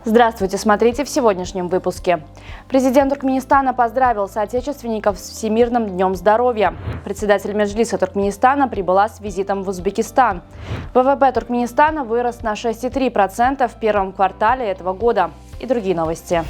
Здравствуйте, смотрите в сегодняшнем выпуске. Президент Туркменистана поздравил соотечественников с Всемирным днем здоровья. Председатель Меджлиса Туркменистана прибыла с визитом в Узбекистан. ВВП Туркменистана вырос на 6,3% в первом квартале этого года. И другие новости.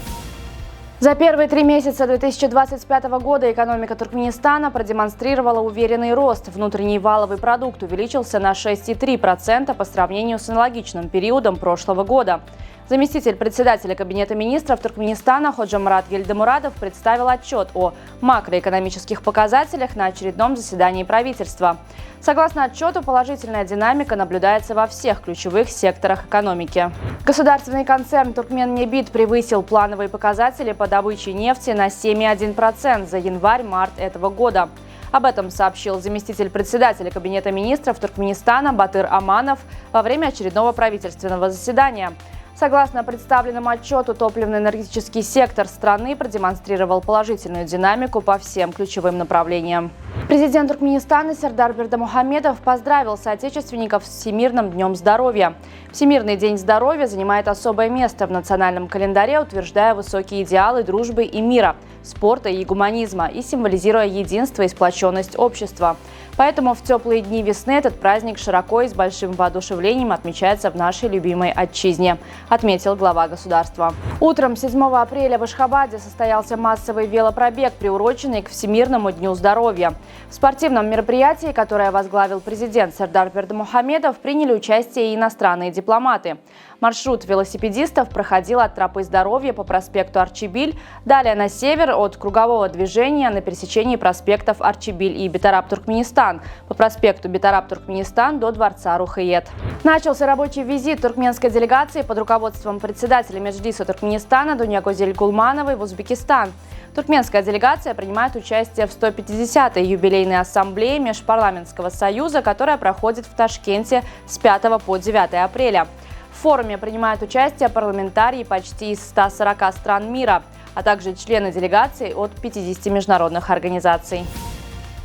За первые 3 месяца 2025 года экономика Туркменистана продемонстрировала уверенный рост. Внутренний валовый продукт увеличился на 6,3% по сравнению с аналогичным периодом прошлого года. Заместитель председателя Кабинета министров Туркменистана Ходжамурат Гельдемурадов представил отчет о макроэкономических показателях на очередном заседании правительства. Согласно отчету, положительная динамика наблюдается во всех ключевых секторах экономики. Государственный концерн «Туркменнефть» превысил плановые показатели по добыче нефти на 7,1% за январь-март этого года. Об этом сообщил заместитель председателя Кабинета министров Туркменистана Батыр Аманов во время очередного правительственного заседания. Согласно представленному отчету, топливно-энергетический сектор страны продемонстрировал положительную динамику по всем ключевым направлениям. Президент Туркменистана Сердар Бердымухамедов поздравил соотечественников с Всемирным днем здоровья. Всемирный день здоровья занимает особое место в национальном календаре, утверждая высокие идеалы дружбы и мира, спорта и гуманизма и символизируя единство и сплоченность общества. Поэтому в теплые дни весны этот праздник широко и с большим воодушевлением отмечается в нашей любимой отчизне, отметил глава государства. Утром 7 апреля в Ашхабаде состоялся массовый велопробег, приуроченный к Всемирному дню здоровья. В спортивном мероприятии, которое возглавил президент Сердар Бердымухамедов, приняли участие и иностранные дипломаты. Маршрут велосипедистов проходил от тропы здоровья по проспекту Арчибиль, далее на север от кругового движения на пересечении проспектов Арчибиль и Бетараб-Туркменистан, по проспекту Бетараб-Туркменистан до дворца Рухает. Начался рабочий визит туркменской делегации под руководством председателя Меджлиса Туркменистана Дуньягозель Гулмановой в Узбекистан. Туркменская делегация принимает участие в 150-й юбилейной ассамблее Межпарламентского союза, которая проходит в Ташкенте с 5 по 9 апреля. В форуме принимают участие парламентарии почти из 140 стран мира, а также члены делегаций от 50 международных организаций.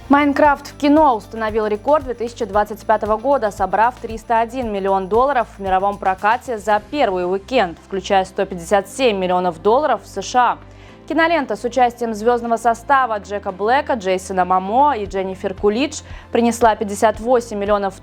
«Майнкрафт» в кино установил рекорд 2025 года, собрав $301 миллион в мировом прокате за первый уикенд, включая $157 миллионов в США. Кинолента с участием звездного состава Джека Блэка, Джейсона Момо и Дженнифер Кулидж принесла $58 миллионов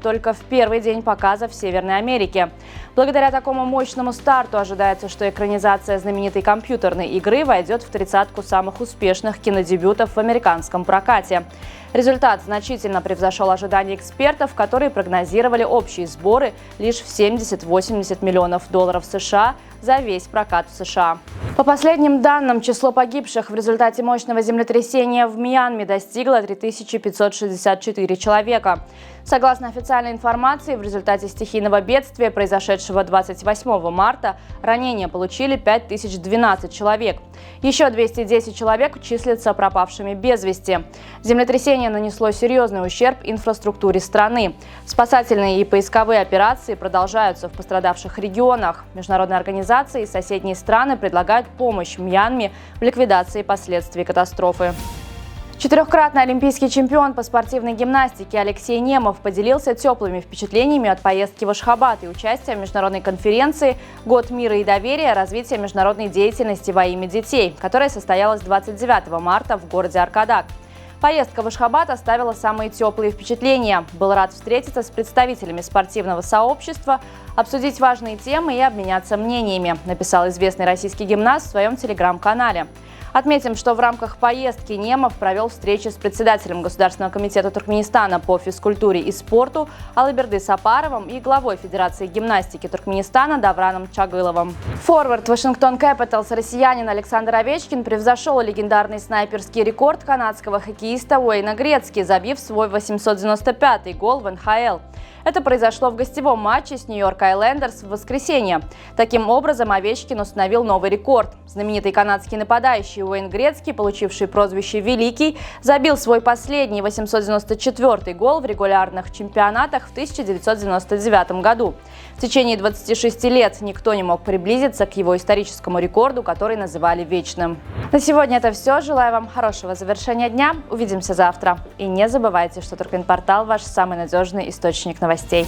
только в первый день показа в Северной Америке. Благодаря такому мощному старту ожидается, что экранизация знаменитой компьютерной игры войдет в 30-ку самых успешных кинодебютов в американском прокате. Результат значительно превзошел ожидания экспертов, которые прогнозировали общие сборы лишь в 70-80 миллионов США за весь прокат в США. По последним данным, число погибших в результате мощного землетрясения в Мьянме достигло 3564 человека. Согласно официальной информации, в результате стихийного бедствия, произошедшего 28 марта, ранения получили 5012 человек. Еще 210 человек числятся пропавшими без вести. Землетрясение нанесло серьезный ущерб инфраструктуре страны. Спасательные и поисковые операции продолжаются в пострадавших регионах. Международные организации и соседние страны предлагают помощь Мьянме в ликвидации последствий катастрофы. Четырехкратный олимпийский чемпион по спортивной гимнастике Алексей Немов поделился теплыми впечатлениями от поездки в Ашхабад и участия в международной конференции «Год мира и доверия. Развитие международной деятельности во имя детей», которая состоялась 29 марта в городе Аркадак. Поездка в Ашхабад оставила самые теплые впечатления. Был рад встретиться с представителями спортивного сообщества, обсудить важные темы и обменяться мнениями, написал известный российский гимнаст в своем телеграм-канале. Отметим, что в рамках поездки Немов провел встречи с председателем Государственного комитета Туркменистана по физкультуре и спорту Алыберды Сапаровым и главой Федерации гимнастики Туркменистана Давраном Чагыловым. Форвард Вашингтон Кэпиталс россиянин Александр Овечкин превзошел легендарный снайперский рекорд канадского хоккеиста Уэйна Грецки, забив свой 895-й гол в НХЛ. Это произошло в гостевом матче с Нью-Йорк Айлендерс в воскресенье. Таким образом, Овечкин установил новый рекорд. Знаменитый канадский нападающий Уэйн Грецки, получивший прозвище «Великий», забил свой последний 894-й гол в регулярных чемпионатах в 1999 году. В течение 26 лет никто не мог приблизиться к его историческому рекорду, который называли вечным. На сегодня это все. Желаю вам хорошего завершения дня. Увидимся завтра. И не забывайте, что Туркменпортал – ваш самый надежный источник новостей.